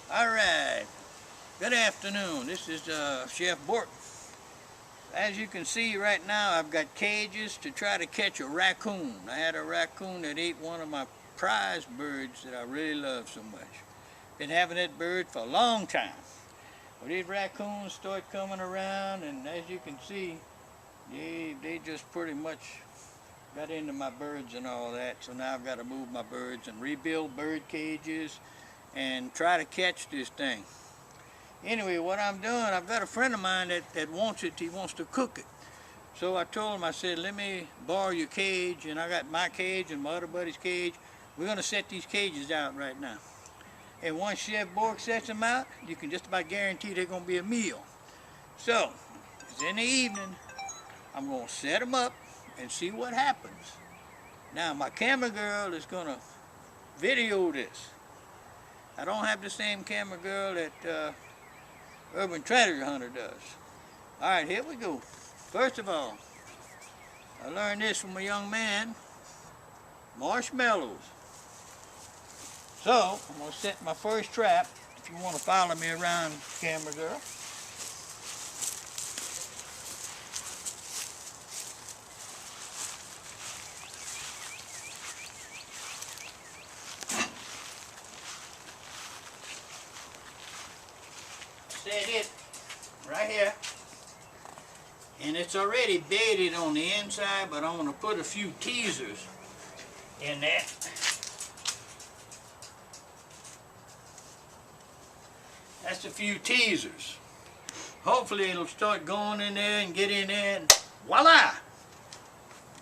Alright, good afternoon. This is Chef Bourque. As you can see right now, I've got cages to try to catch a raccoon. I had a raccoon that ate one of my prize birds that I really love so much. Been having that bird for a long time. Well, these raccoons start coming around, and as you can see, they just pretty much got into my birds and all that. So now I've got to move my birds and rebuild bird cages and try to catch this thing. Anyway, what I'm doing, I've got a friend of mine that wants it. He wants to cook it. So I told him, I said, let me borrow your cage, and I got my cage and my other buddy's cage. We're going to set these cages out right now. And once Chef Bourque sets them out, you can just about guarantee they're going to be a meal. So, it's in the evening. I'm going to set them up and see what happens. Now, my camera girl is going to video this. I don't have the same camera girl that Urban Treasure Hunter does. Alright, here we go. First of all, I learned this from a young man. Marshmallows. So, I'm going to set my first trap, if you want to follow me around, camera girl. Set it right here, and it's already bedded on the inside, but I'm going to put a few teasers in there. That's a few teasers. Hopefully it'll start going in there and get in there, and voila!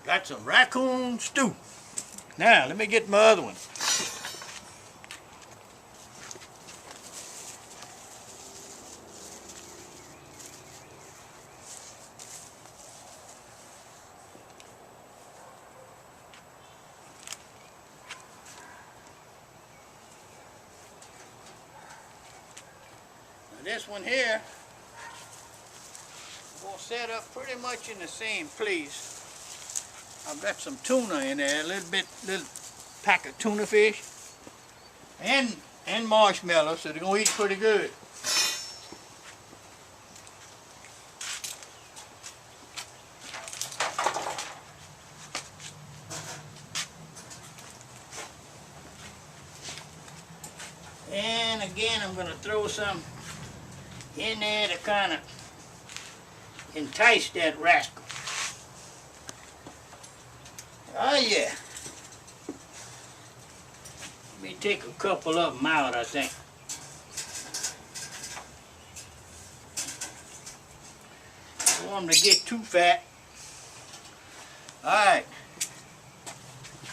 Got some raccoon stew. Now let me get my other one. This one here, I'm going to set up pretty much in the same place. I've got some tuna in there, a little pack of tuna fish, and marshmallows, so they're going to eat pretty good. And again, I'm going to throw some in there to kind of entice that rascal. Oh yeah. Let me take a couple of them out, I think. I don't want them to get too fat. Alright.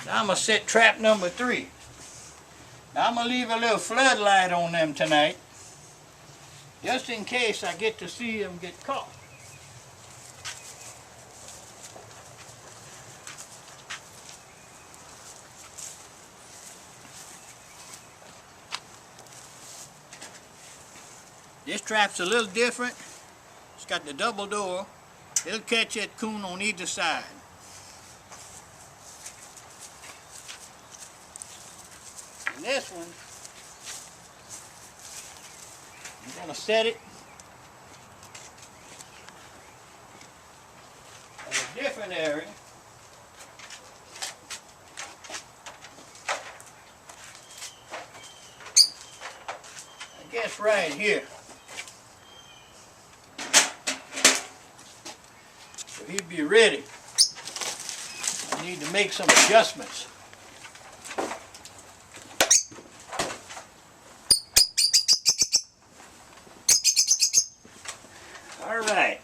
Now I'm going to set trap number 3. Now I'm going to leave a little floodlight on them tonight, just in case I get to see them get caught. This trap's a little different. It's got the double door. It'll catch that coon on either side. And this one, I'm going to set it at a different area. I guess right here. So he'd be ready. I need to make some adjustments. All right.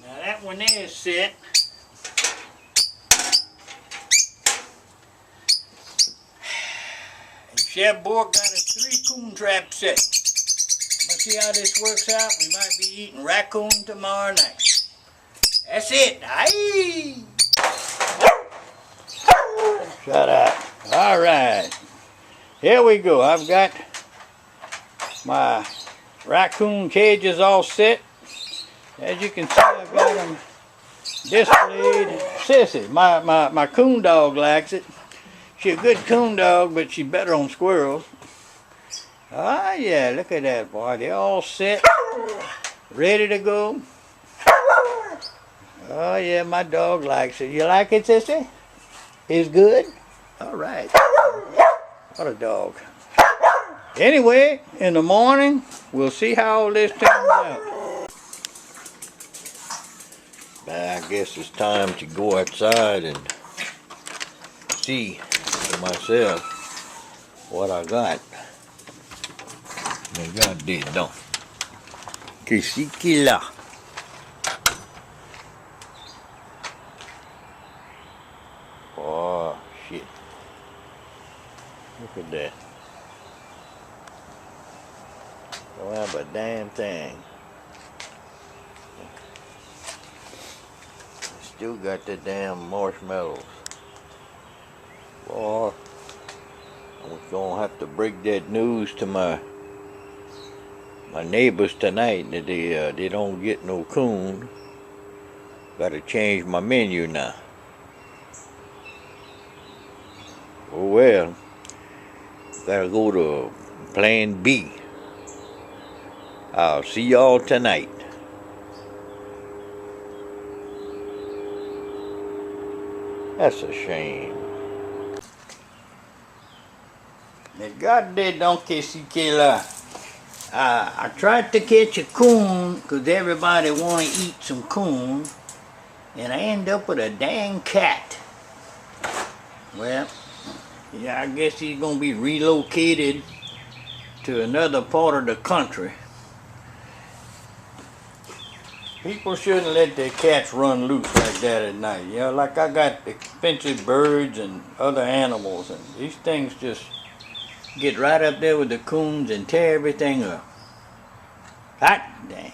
Now that one there is set. And Chef Bourque got a 3 coon trap set. Let's see how this works out. We might be eating raccoon tomorrow night. That's it. Aieee! Shut up. All right. Here we go. I've got my raccoon cages all set. As you can see, I've got them displayed. Sissy, my coon dog likes it. She's a good coon dog, but she's better on squirrels. Ah, yeah, look at that, boy. They're all set, ready to go. Oh, yeah, my dog likes it. You like it, Sissy? It's good? All right. What a dog. Anyway, in the morning, we'll see how all this turns out. I guess it's time to go outside and see for myself what I got. Regardez donc. Qu'est-ce qu'il a? Oh, shit. Look at that. Don't have a damn thing. Still got the damn marshmallows. Boy, I'm gonna have to break that news to my neighbors tonight that they don't get no coon. Gotta change my menu now. Oh well, gotta go to plan B. I'll see y'all tonight. That's a shame. Regardez donc qu'est-ce qu'il a. I tried to catch a coon because everybody want to eat some coon, and I end up with a dang cat. Well, yeah, I guess he's going to be relocated to another part of the country. People shouldn't let their cats run loose like that at night. You know, like I got expensive birds and other animals, and these things just get right up there with the coons and tear everything up. Hot dang.